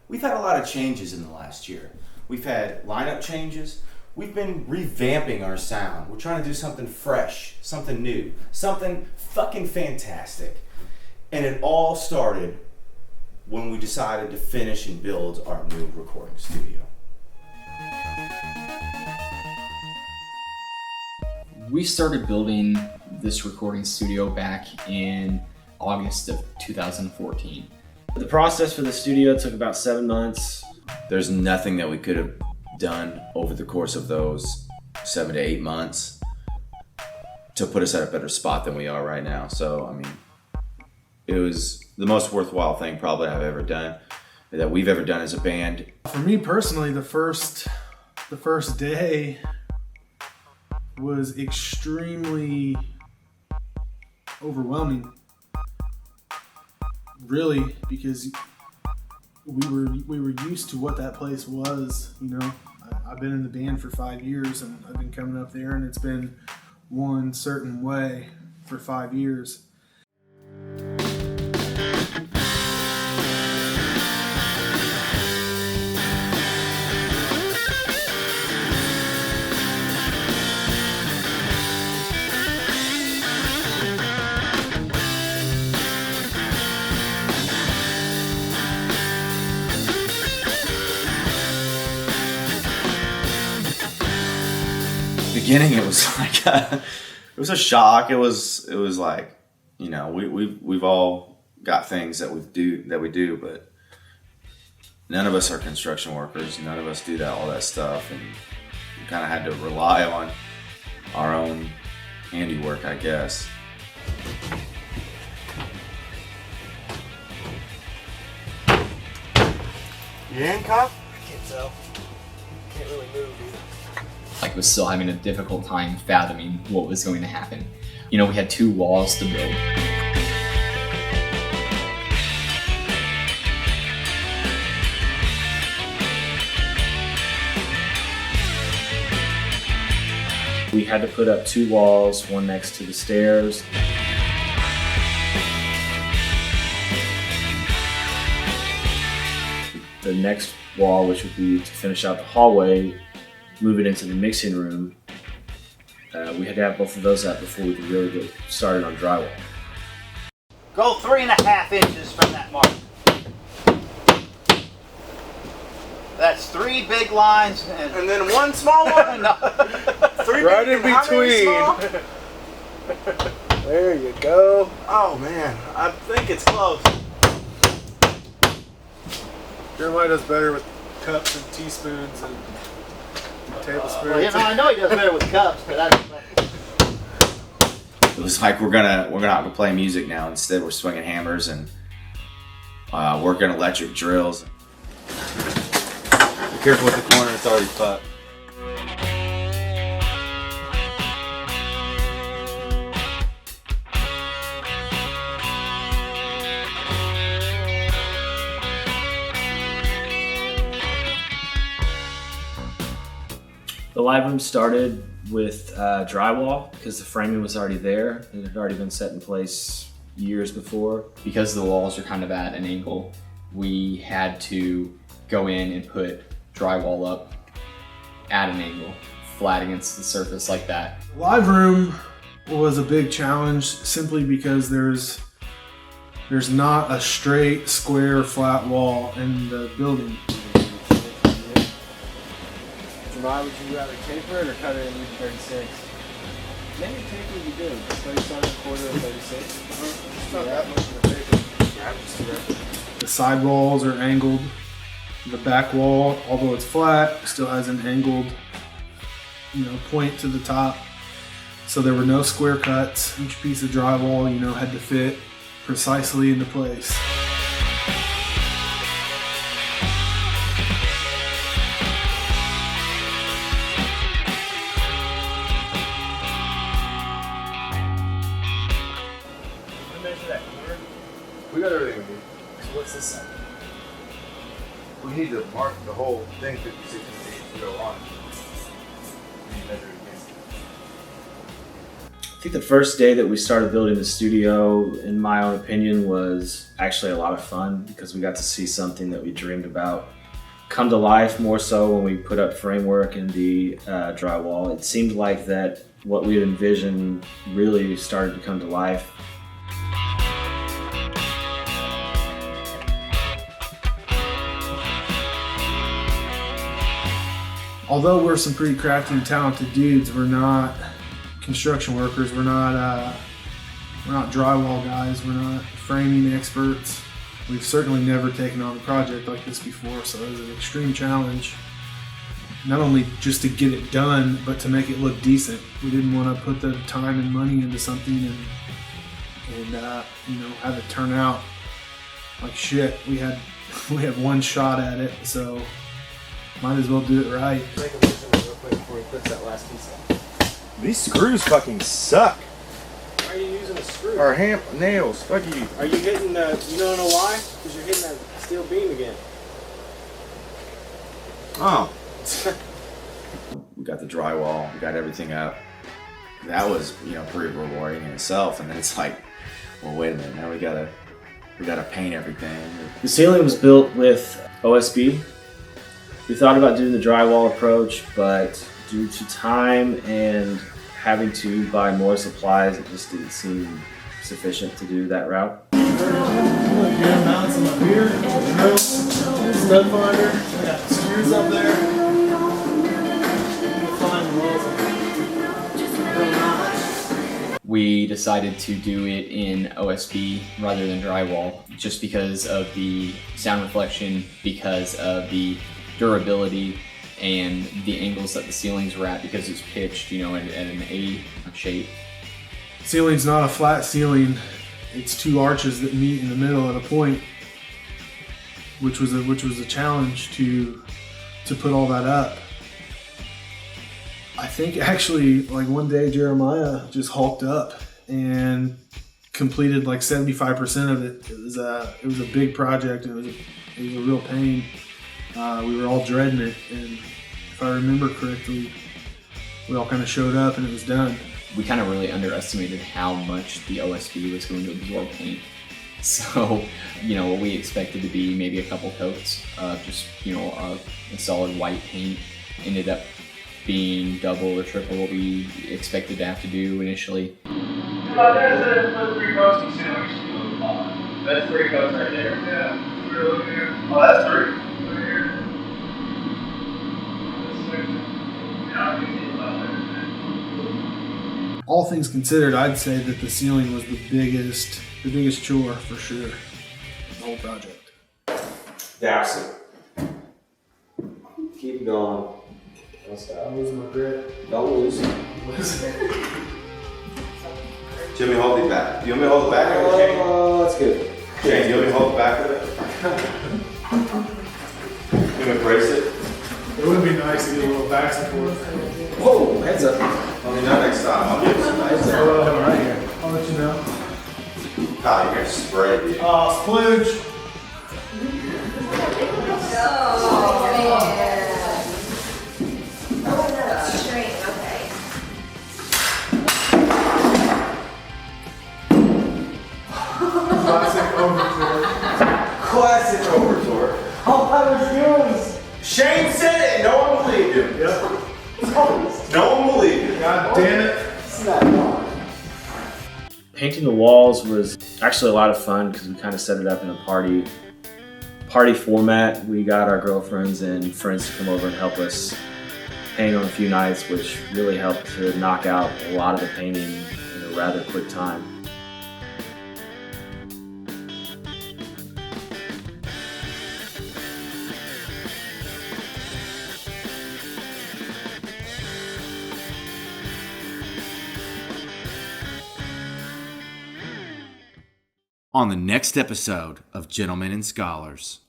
We've had a lot of changes in the last year. We've had lineup changes. We've been revamping our sound. We're trying to do something fresh, something new, something fucking fantastic. And it all started when we decided to finish and build our new recording studio. We started building this recording studio back in August of 2014. The process for the studio took about 7 months. There's nothing that we could have done over the course of those 7 to 8 months to put us at a better spot than we are right now. So, I mean, it was the most worthwhile thing probably that we've ever done as a band. For me personally, the first day was extremely overwhelming, really, because we were used to what that place was. You know, I've been in the band for 5 years, and I've been coming up there, and it's been one certain way for 5 years. Beginning, it was like it was a shock. It was like, you know, we've all got things that we do, but none of us are construction workers. None of us do all that stuff, and we kind of had to rely on our own handiwork, I guess. You handcuffed? I can't tell. Can't really move either. Like, was still having a difficult time fathoming what was going to happen. You know, we had 2 walls to build. We had to put up 2 walls, one next to the stairs. The next wall, which would be to finish out the hallway, move it into the mixing room. We had to have both of those up before we could really get started on drywall. Go 3.5 inches from that mark. That's 3 big lines and then one small one? No. 3 Right big in between. There you go. Oh man, I think it's close. Jeremiah does better with cups and teaspoons and tablespoons. Well, you know, I know he does better with cups, but It was like we're gonna play music now. Instead, we're swinging hammers and working electric drills. Be careful with the corner; it's already fucked. The live room started with drywall because the framing was already there. It had already been set in place years before. Because the walls are kind of at an angle, we had to go in and put drywall up at an angle, flat against the surface like that. Live room was a big challenge simply because there's not a straight, square, flat wall in the building. Why would you rather taper it or cut it in 36? Maybe taper would be good. 37 1/4 of 36. It's not that much of a taper. The side walls are angled. The back wall, although it's flat, still has an angled, point to the top. So there were no square cuts. Each piece of drywall, had to fit precisely into place. We got everything we need. So what's this side? We need to mark the whole thing 56 inches to go on. We need to measure it I think the first day that we started building the studio, in my own opinion, was actually a lot of fun because we got to see something that we dreamed about come to life, more so when we put up framework and the drywall. It seemed like that what we had envisioned really started to come to life. Although we're some pretty crafty and talented dudes, we're not construction workers. We're not drywall guys. We're not framing experts. We've certainly never taken on a project like this before, so it was an extreme challenge. Not only just to get it done, but to make it look decent. We didn't want to put the time and money into something and have it turn out like shit. We had one shot at it, so might as well do it right. Make a measurement real quick before he puts that last piece on. These screws fucking suck. Why are you using a screw? Or nails. Fuck you. Are you hitting the, you don't know why? Because you're hitting that steel beam again. Oh. We got the drywall, we got everything up. That was, pretty rewarding in itself. And then it's like, well, wait a minute, now we gotta paint everything. The ceiling was built with OSB. We thought about doing the drywall approach, but due to time and having to buy more supplies, it just didn't seem sufficient to do that route. Mounts them up here, drill, stud finder, I got screws up there. We decided to do it in OSB rather than drywall just because of the sound reflection, because of the durability and the angles that the ceilings were at, because it's pitched, at an A shape. Ceiling's not a flat ceiling. It's two arches that meet in the middle at a point, which was a challenge to put all that up. I think actually, like one day Jeremiah just hulked up and completed like 75% of it. It was a big project. It was a real pain. We were all dreading it, and if I remember correctly, we all kind of showed up and it was done. We kind of really underestimated how much the OSB was going to absorb paint. So, what we expected to be maybe a couple coats of just, a solid white paint ended up being double or triple what we expected to have to do initially. There's the 3 coats you see. That's 3 coats right there. Yeah, we're looking here. Oh, that's 3. Right here. All things considered, I'd say that the ceiling was the biggest chore for sure. The whole project. That's it. Keep going. Don't stop. I'm losing my grip. Don't lose. Jimmy, hold it back. Do you want me to hold the back of it, Jane? Oh, that's good. Jane, do you want me to hold the back of it? You want me to brace it? It would be nice to get a little back support. Whoa, heads up. I mean, not next time. I'll give you some nice. Right here. I'll let you know. Kyle, you're gonna spray, dude. Splooge. Classic overture. All I was doing was Shane said it and no one believed him. Yep. No one believed him. God damn it. Painting the walls was actually a lot of fun because we kind of set it up in a party format. We got our girlfriends and friends to come over and help us paint on a few nights, which really helped to knock out a lot of the painting in a rather quick time. On the next episode of Gentlemen and Scholars.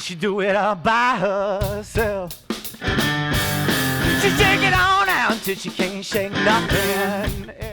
she do it all by herself. She take it on out till she can't shake nothing.